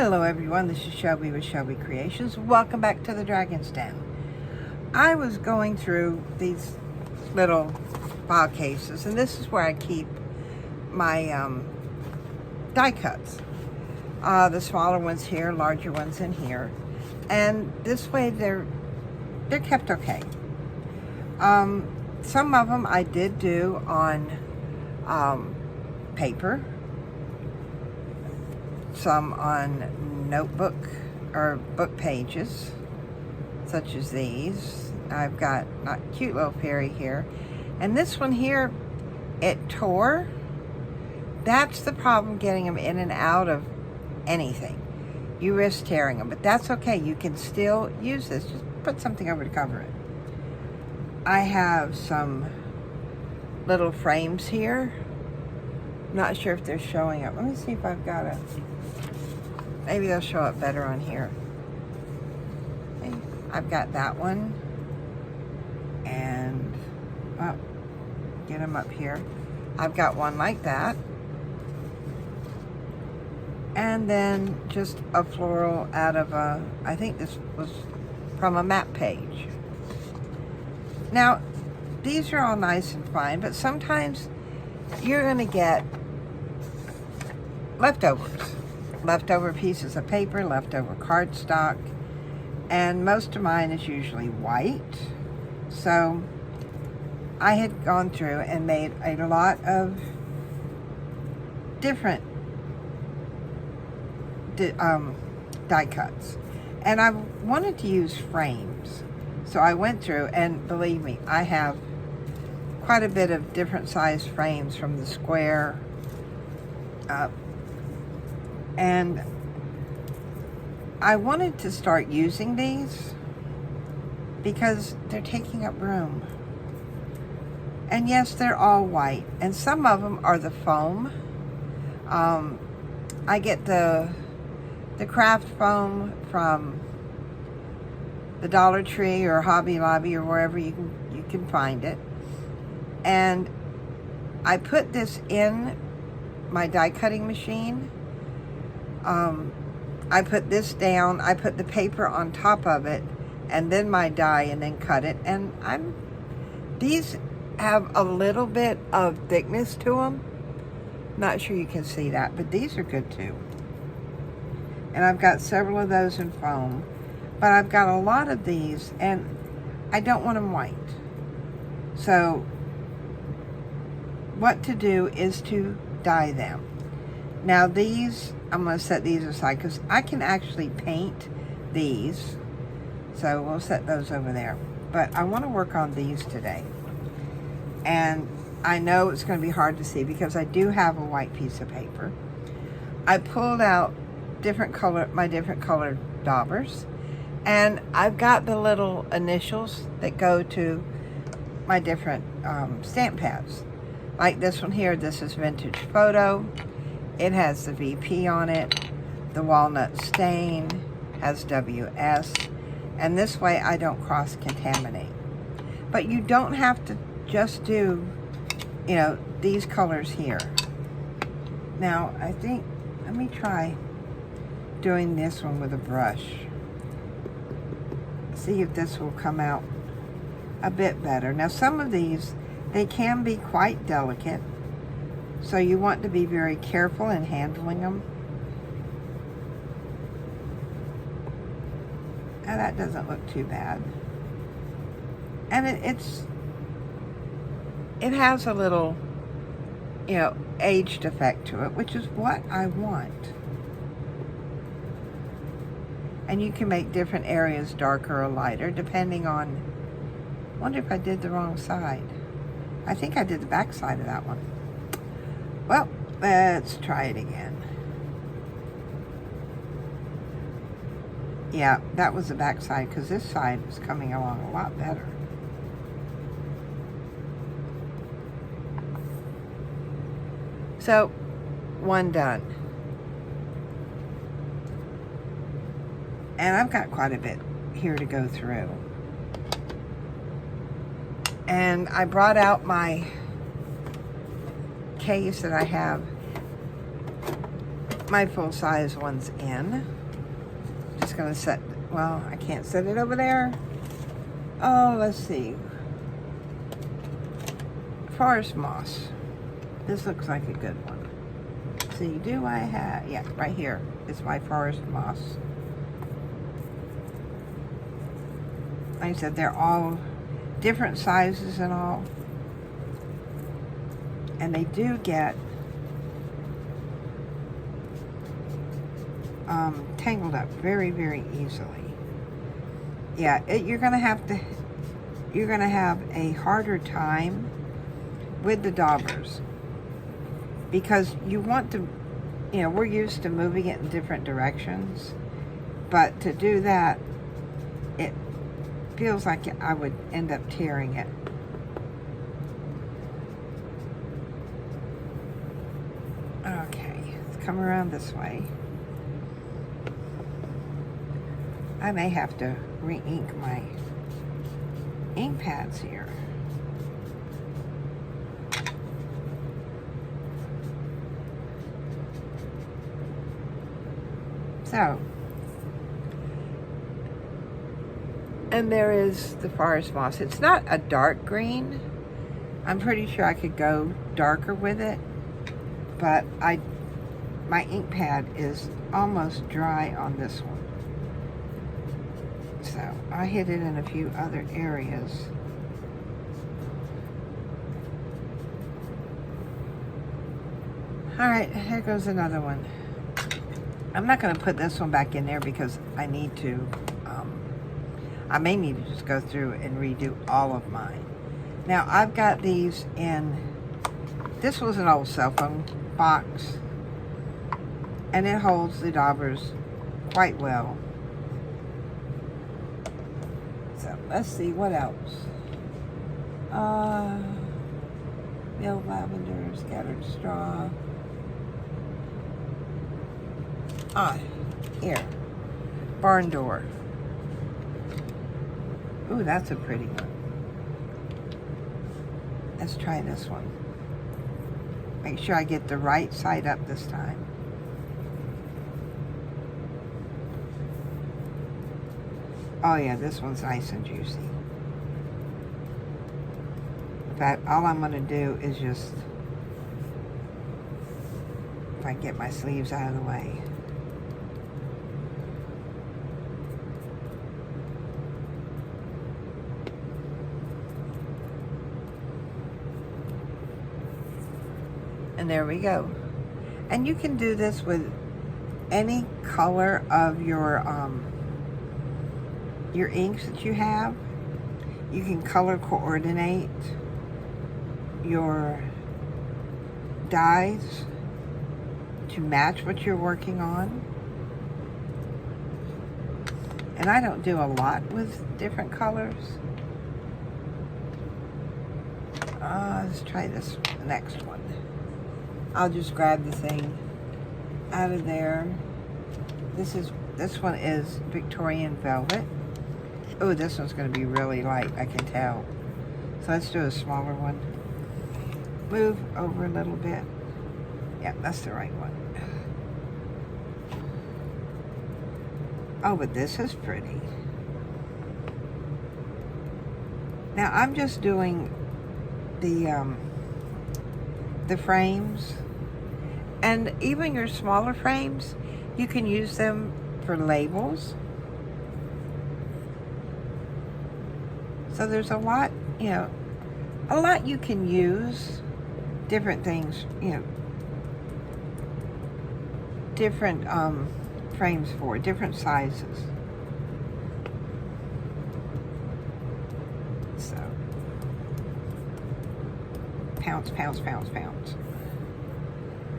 Hello everyone, this is Shelby with Shelby Creations. Welcome back to the Dragon's Den. I was going through these little file cases, and this is where I keep my die cuts. The smaller ones here, larger ones in here. And this way they're kept okay. Some of them I did do on paper. Some on notebook or book pages, such as these. I've got a cute little fairy here. And this one here, it tore. That's the problem, getting them in and out of anything. You risk tearing them, but that's okay. You can still use this. Just put something over to cover it. I have some little frames here. Not sure if they're showing up. Let me see if I've got a... Maybe they'll show up better on here. Okay. I've got that one. And, oh, get them up here. I've got one like that. And then just a floral out of a, I think this was from a map page. Now, these are all nice and fine, but sometimes you're going to get leftovers. Leftover pieces of paper, leftover cardstock, and most of mine is usually white. So I had gone through and made a lot of different die cuts, and I wanted to use frames. So I went through, and believe me, I have quite a bit of different size frames from the square up. And I wanted to start using these because they're taking up room. And yes, they're all white, and some of them are the foam. I get the craft foam from the Dollar Tree or Hobby Lobby or wherever you can find it. And I put this in my die cutting machine. I put this down, I put the paper on top of it, and then my die, and then cut it. And these have a little bit of thickness to them. Not sure you can see that, but these are good too. And I've got several of those in foam, but I've got a lot of these, and I don't want them white. So what to do is to dye them. Now these, I'm going to set these aside because I can actually paint these. So we'll set those over there. But I want to work on these today. And I know it's going to be hard to see because I do have a white piece of paper. I pulled out my different colored daubers. And I've got the little initials that go to my different stamp pads. Like this one here, this is Vintage Photo. It has the VP on it. The walnut stain has WS. And this way I don't cross-contaminate. But you don't have to just do, you know, these colors here. Now, I think, let me try doing this one with a brush. See if this will come out a bit better. Now, some of these, they can be quite delicate. So you want to be very careful in handling them. Now that doesn't look too bad. And it has a little, you know, aged effect to it, which is what I want. And you can make different areas darker or lighter depending on, I wonder if I did the wrong side. I think I did the back side of that one. Well, let's try it again. Yeah, that was the back side because this side was coming along a lot better. So, one done. And I've got quite a bit here to go through. And I brought out my case that I have my full-size ones in. Just gonna set, well, I can't set it over there. Oh, let's see. Forest moss. This looks like a good one. See, do I have, yeah, right here is my forest moss. Like I said, they're all different sizes and all. And they do get tangled up very, very easily. Yeah, you're gonna have a harder time with the daubers because you want to, you know, we're used to moving it in different directions, but to do that, it feels like I would end up tearing it. Okay, let's come around this way. I may have to re-ink my ink pads here. So, and there is the forest moss. It's not a dark green. I'm pretty sure I could go darker with it, but my ink pad is almost dry on this one. So I hit it in a few other areas. All right, here goes another one. I'm not going to put this one back in there because I need to, I may need to just go through and redo all of mine. Now I've got these in, this was an old cell phone box and it holds the daubers quite well. So let's see what else. Milled lavender, scattered straw. Here. Barn door. Ooh, that's a pretty one. Let's try this one. Make sure I get the right side up this time. Oh yeah, this one's nice and juicy. In fact, all I'm gonna do is just, if I get my sleeves out of the way. And there we go. And you can do this with any color of your inks that you have. You can color coordinate your dyes to match what you're working on. And I don't do a lot with different colors. Let's try this next one. I'll just grab the thing out of there. This one is Victorian Velvet. Oh, this one's going to be really light, I can tell. So let's do a smaller one. Move over a little bit. Yeah, that's the right one. Oh, but this is pretty. Now I'm just doing the frames, and even your smaller frames, you can use them for labels. So there's a lot, you know, a lot you can use different things, you know, different frames for, different sizes. So, pounce, pounce, pounce, pounce.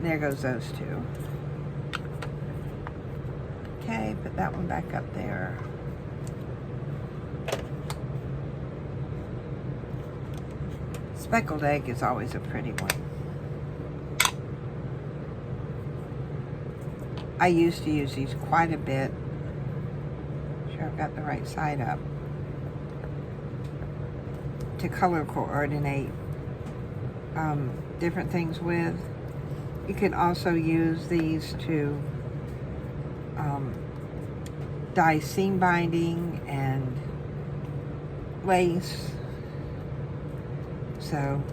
There goes those two. Okay, put that one back up there. Speckled egg is always a pretty one. I used to use these quite a bit. Make sure I've got the right side up. To color coordinate different things with. You can also use these to dye seam binding and lace. So,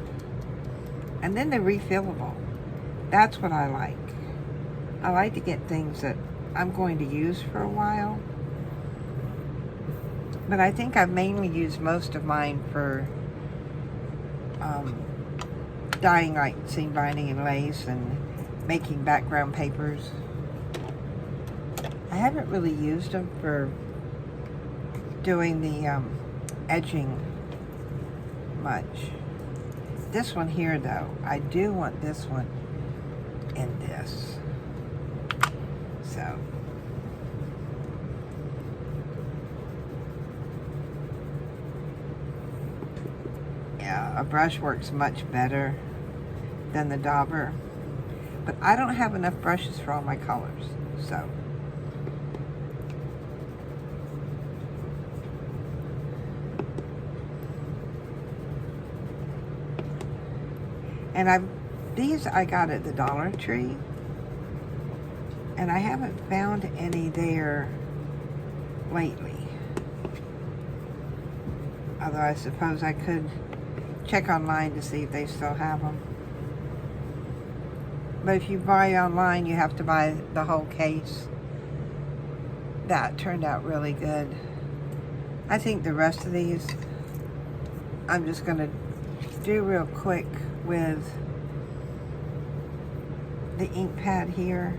and then they're refillable. That's what I like. I like to get things that I'm going to use for a while. But I think I've mainly used most of mine for dyeing like seam binding and lace and making background papers. I haven't really used them for doing the edging much. This one here though, I do want this one in this. So yeah, a brush works much better than the dauber, but I don't have enough brushes for all my colors, so and these I got at the Dollar Tree, and I haven't found any there lately, although I suppose I could check online to see if they still have them. But if you buy online, you have to buy the whole case. That turned out really good. I think the rest of these, I'm just going to do real quick with the ink pad here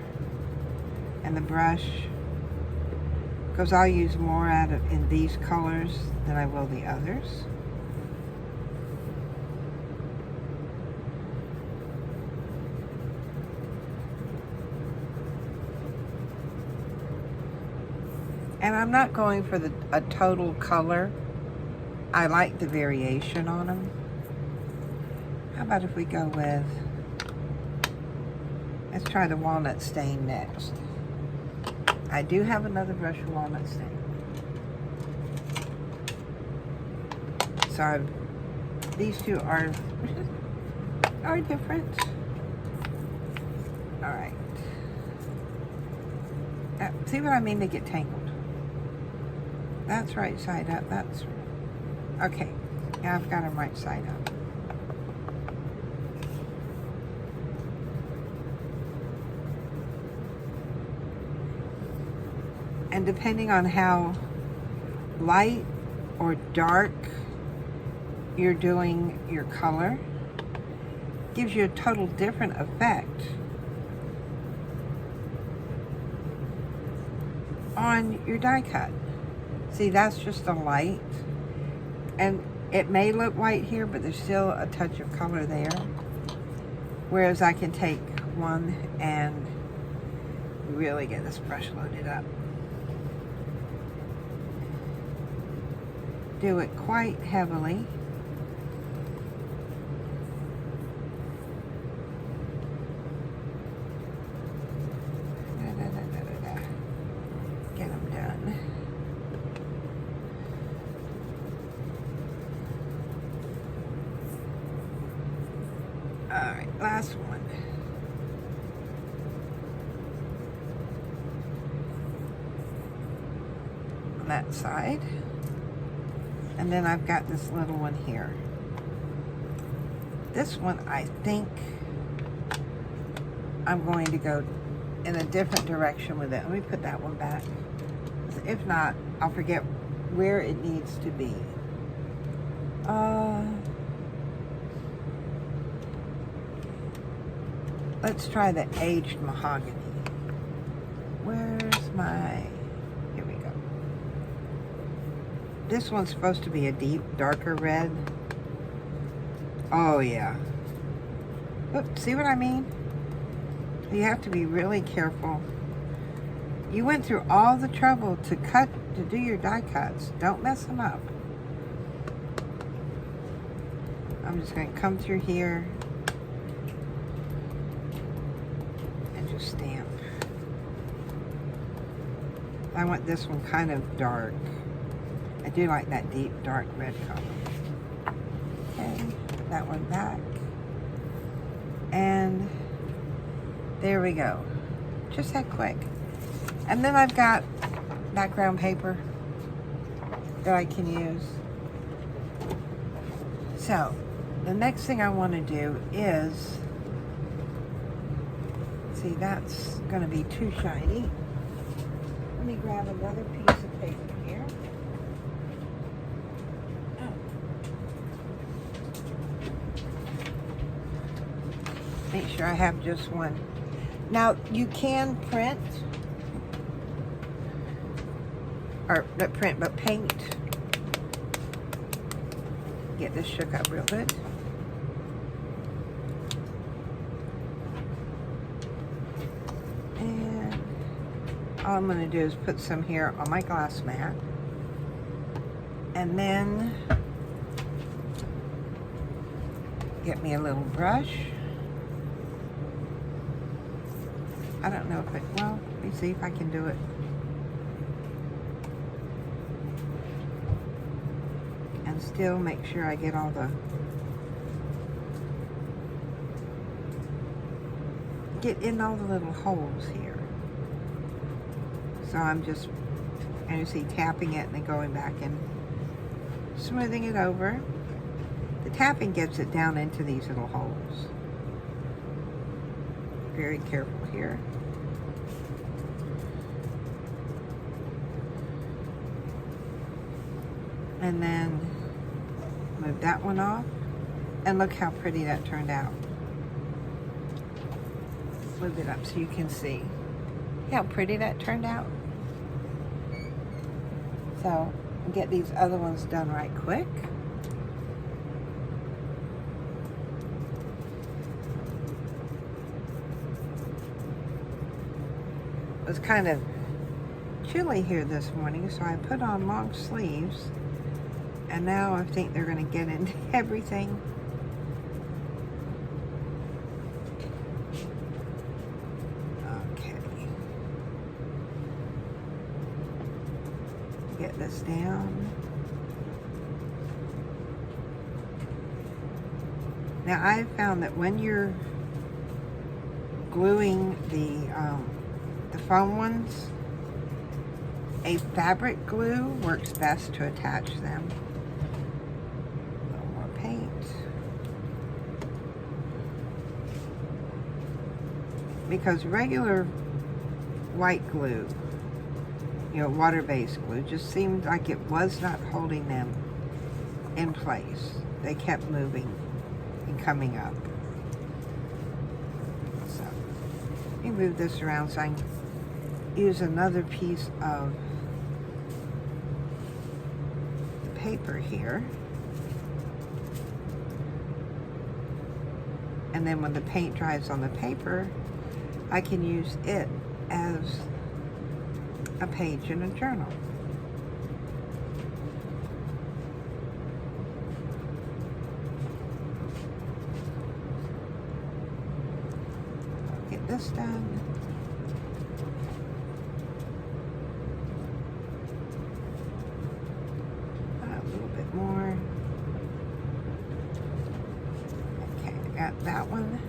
and the brush, because I'll use more in these colors than I will the others. And I'm not going for a total color. I like the variation on them. How about if we go with, let's try the walnut stain next. I do have another brush for walnut stain. So these two are different. All right. See what I mean? They get tangled. That's right side up. That's okay. Now I've got them right side up. And depending on how light or dark you're doing your color, gives you a total different effect on your die cut. See, that's just the light, and it may look white here, but there's still a touch of color there. Whereas I can take one and really get this brush loaded up. Do it quite heavily. Get them done. All right, last one. On that side. And then I've got this little one here. This one, I think I'm going to go in a different direction with it. Let me put that one back. If not, I'll forget where it needs to be. Let's try the aged mahogany. Where's my... Here we go. This one's supposed to be a deep, darker red. Oh, yeah. Oops, see what I mean? You have to be really careful. You went through all the trouble to do your die cuts. Don't mess them up. I'm just going to come through here and just stamp. I want this one kind of dark. I do like that deep, dark red color. Okay, put that one back. And There we go. Just that quick. And then I've got background paper that I can use. So, the next thing I want to do is, see, that's going to be too shiny. Let me grab another piece of paper here. Make sure I have just one. Now, you can print, or not print, but paint. Get this shook up real good. And all I'm going to do is put some here on my glass mat. And then get me a little brush. I don't know if it, well, let me see if I can do it. And still make sure I get all the, get in all the little holes here. So I'm just, and you see, tapping it and then going back and smoothing it over. The tapping gets it down into these little holes. Very careful here. And then move that one off. And look how pretty that turned out. Move it up so you can see how pretty that turned out. So, get these other ones done right quick. It was kind of chilly here this morning, so I put on long sleeves. And now I think they're going to get into everything. Okay. Get this down. Now I've found that when you're gluing the foam ones, a fabric glue works best to attach them. Because regular white glue, you know, water-based glue, just seemed like it was not holding them in place. They kept moving and coming up. So, let me move this around so I can use another piece of the paper here. And then when the paint dries on the paper, I can use it as a page in a journal. Get this done. A little bit more. Okay, got that one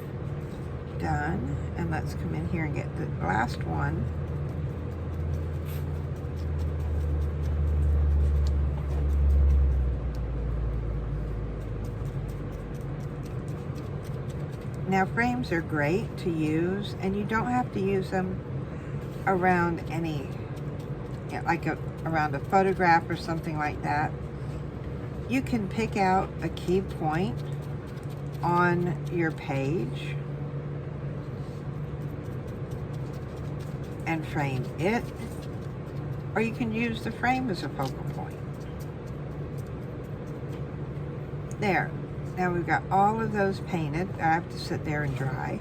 done, and let's come in here and get the last one. Now frames are great to use, and you don't have to use them around any, you know, like around a photograph or something like that. You can pick out a key point on your page and frame it, or you can use the frame as a focal point. There. Now we've got all of those painted. I have to sit there and dry.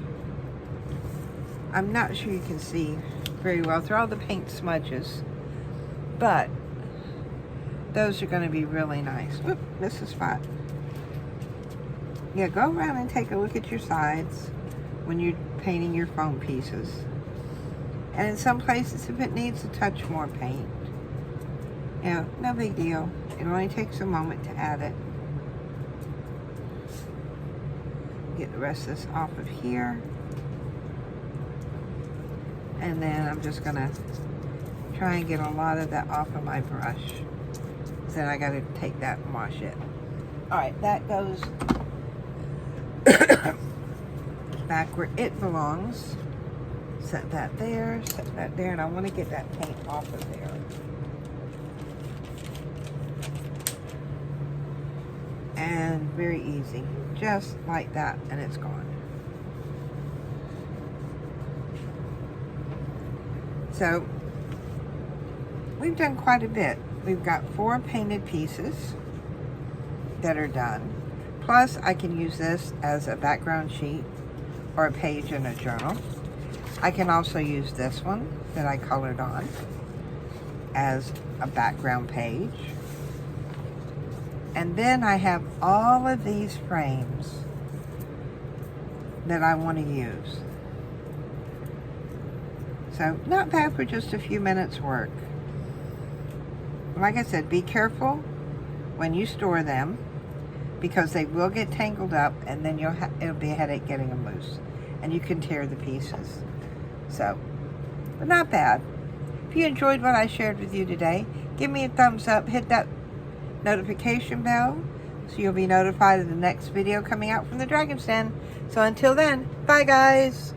I'm not sure you can see very well through all the paint smudges, but those are going to be really nice. Whoop, this is spot. Yeah, go around and take a look at your sides when you're painting your foam pieces. And in some places, if it needs a touch more paint, you know, no big deal. It only takes a moment to add it. Get the rest of this off of here. And then I'm just gonna try and get a lot of that off of my brush. Then I gotta take that and wash it. All right, that goes back where it belongs. Set that there, and I want to get that paint off of there. And very easy, just like that, and it's gone. So we've done quite a bit. We've got 4 painted pieces that are done. Plus, I can use this as a background sheet or a page in a journal. I can also use this one that I colored on as a background page. And then I have all of these frames that I want to use. So, not bad for just a few minutes work. Like I said, be careful when you store them, because they will get tangled up, and then it'll be a headache getting them loose, and you can tear the pieces. So, but not bad. If you enjoyed what I shared with you today, give me a thumbs up, hit that notification bell so you'll be notified of the next video coming out from the Dragon's Den. So until then, bye guys.